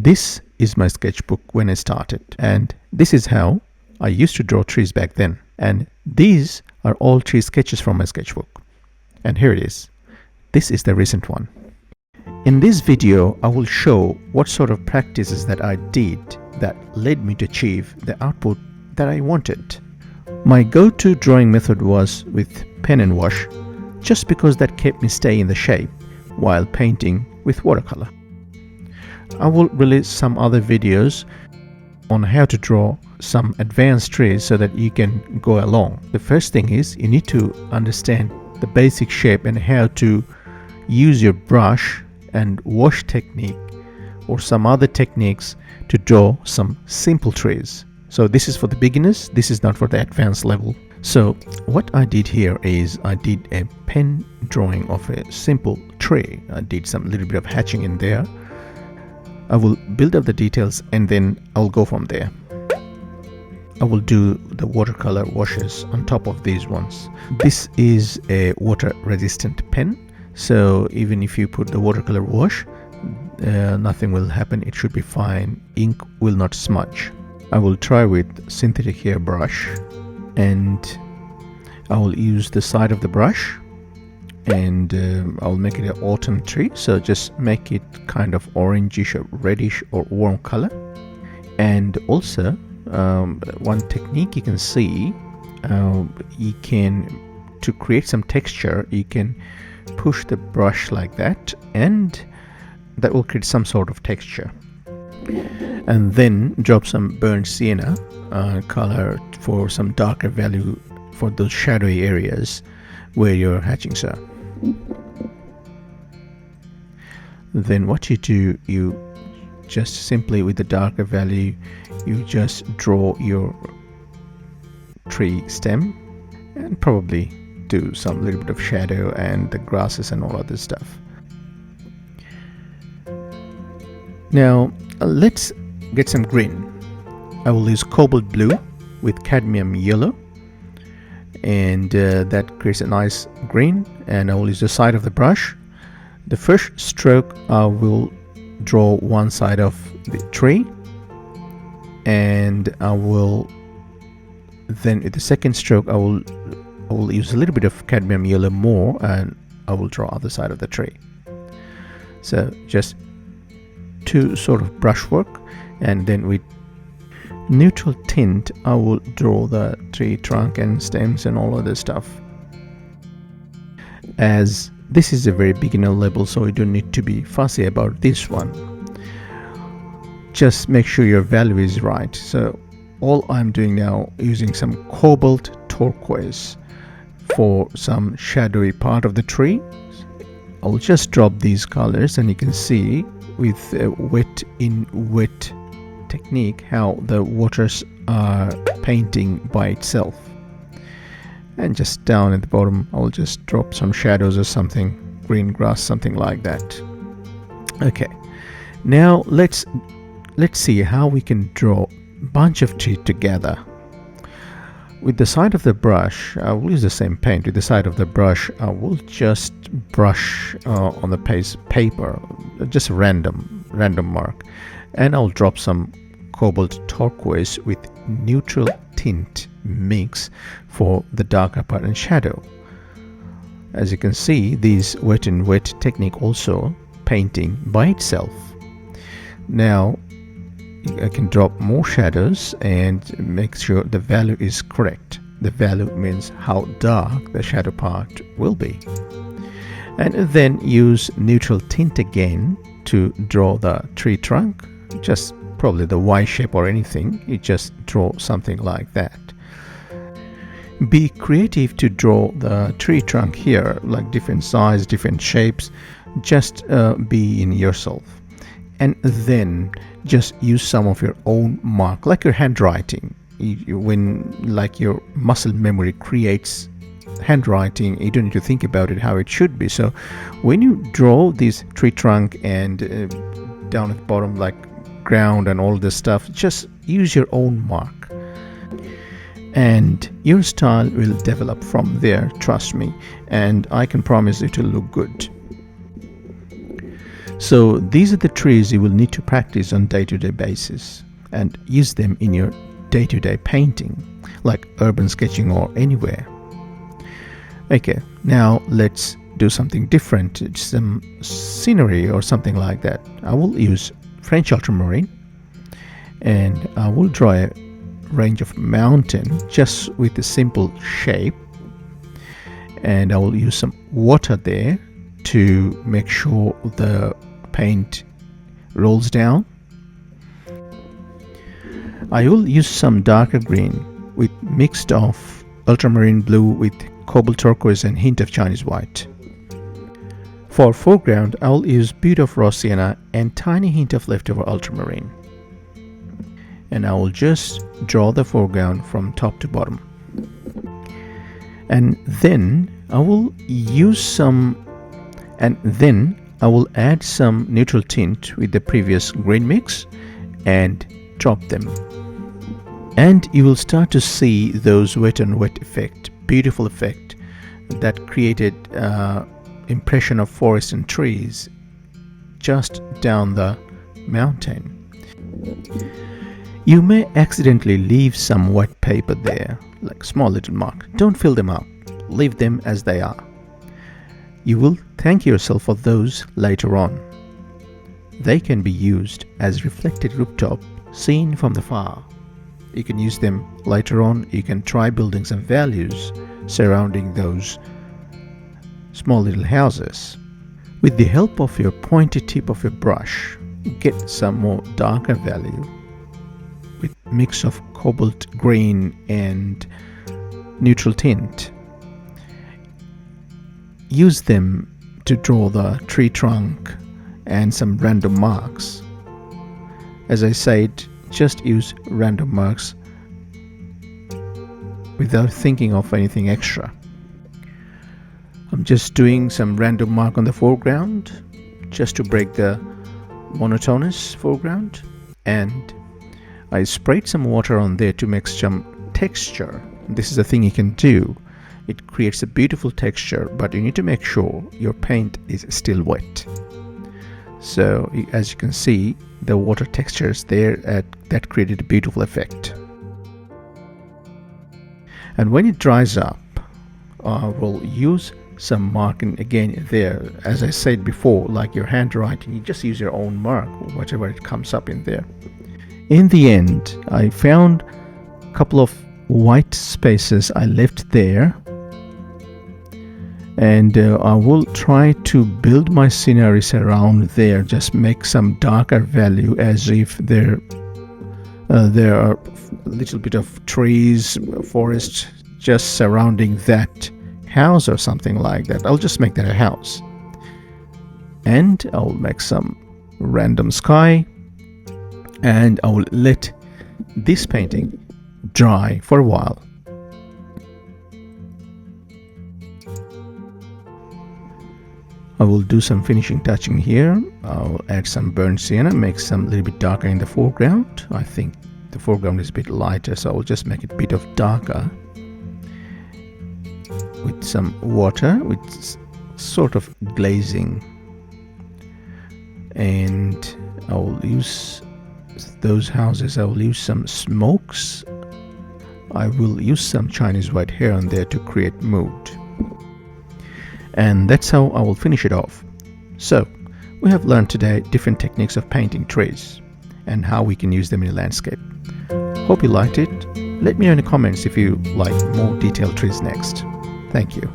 This is my sketchbook when I started, and this is how I used to draw trees back then. And these are all tree sketches from my sketchbook. And here it is. This is the recent one. In this video, I will show what sort of practices that I did that led me to achieve the output that I wanted. My go-to drawing method was with pen and wash, just because that kept me stay in the shape while painting with watercolor. I will release some other videos on how to draw some advanced trees so that you can go along. The first thing is you need to understand the basic shape and how to use your brush and wash technique or some other techniques to draw some simple trees. So this is for the beginners, this is not for the advanced level. So what I did here is I did a pen drawing of a simple tree. I did some little bit of hatching in there. I will build up the details and then I'll go from there. I will do the watercolor washes on top of these ones. This is a water resistant pen, so even if you put the watercolor wash, nothing will happen. It should be fine. Ink will not smudge. I will try with synthetic hair brush, and I will use the side of the brush, and I'll make it an autumn tree, so just make it kind of orangish or reddish or warm color. And also one technique you can see, you can, to create some texture, you can push the brush like that, and that will create some sort of texture. And then drop some burnt sienna color for some darker value for those shadowy areas where your hatchings are. Then what you do, you just simply with the darker value, you just draw your tree stem and probably do some little bit of shadow and the grasses and all other stuff. Now let's get some green. I will use cobalt blue with cadmium yellow, and that creates a nice green. And I will use the side of the brush. The first stroke I will draw one side of the tree, and I will then with the second stroke I will use a little bit of cadmium yellow more, and I will draw other side of the tree. So just two sort of brushwork, and then with neutral tint I will draw the tree trunk and stems and all other stuff. As this is a very beginner level, so you don't need to be fussy about this one. Just make sure your value is right. So all I'm doing now, using some cobalt turquoise for some shadowy part of the tree. I'll just drop these colors, and you can see with a wet in wet technique how the waters are painting by itself. And just down at the bottom I'll just drop some shadows or something, green grass, something like that. Okay, now let's see how we can draw a bunch of trees together. With the side of the brush, I will use the same paint. With the side of the brush, I will just brush on the paper, just a random mark, and I'll drop some cobalt turquoise with neutral tint mix for the darker part and shadow. As you can see, this wet in wet technique also painting by itself. Now I can drop more shadows and make sure the value is correct. The value means how dark the shadow part will be. And then use neutral tint again to draw the tree trunk, just probably the Y shape or anything. You just draw something like that. Be creative to draw the tree trunk here, like different size, different shapes. Just be in yourself. And then just use some of your own mark, like your handwriting. When like your muscle memory creates handwriting, you don't need to think about it how it should be. So when you draw this tree trunk and down at the bottom like ground and all this stuff, just use your own mark, and your style will develop from there, trust me, and I can promise it will look good. So these are the trees you will need to practice on day-to-day basis and use them in your day-to-day painting, like urban sketching or anywhere. Okay, now let's do something different, some scenery or something like that. I will use French ultramarine and I will draw a range of mountain just with a simple shape, and I will use some water there to make sure the paint rolls down. I will use some darker green with mixed of ultramarine blue with cobalt turquoise and hint of Chinese white. For foreground, I will use bit of raw sienna and tiny hint of leftover ultramarine. And I will just draw the foreground from top to bottom. And then I will add some neutral tint with the previous green mix and drop them. And you will start to see those wet on wet effect, beautiful effect that created impression of forest and trees just down the mountain. You may accidentally leave some wet paper there, like small little mark. Don't fill them up, leave them as they are. You will thank yourself for those later on. They can be used as reflected rooftop seen from the far. You can use them later on. You can try building some values surrounding those small little houses. With the help of your pointed tip of your brush, get some more darker value with mix of cobalt green and neutral tint. Use them to draw the tree trunk and some random marks. As I said, just use random marks without thinking of anything extra. I'm just doing some random mark on the foreground just to break the monotonous foreground, and I sprayed some water on there to make some texture. This is a thing you can do. It creates a beautiful texture, but you need to make sure your paint is still wet. So as you can see, the water textures there that created a beautiful effect. And when it dries up, we'll use some marking again there. As I said before, like your handwriting, you just use your own mark, whatever it comes up in there. In the end, I found a couple of white spaces I left there, and I will try to build my sceneries around there, just make some darker value as if there are a little bit of trees, forest just surrounding that house or something like that. I'll just make that a house, and I'll make some random sky, and I will let this painting dry for a while. I will do some finishing touching here. I'll add some burnt sienna, make some little bit darker in the foreground. I think the foreground is a bit lighter, so I'll just make it a bit of darker with some water, with sort of glazing. And I will use those houses. I will use some smokes. I will use some Chinese white here and there to create mood. And that's how I will finish it off. So we have learned today different techniques of painting trees and how we can use them in a landscape. Hope you liked it. Let me know in the comments if you like more detailed trees next. Thank you.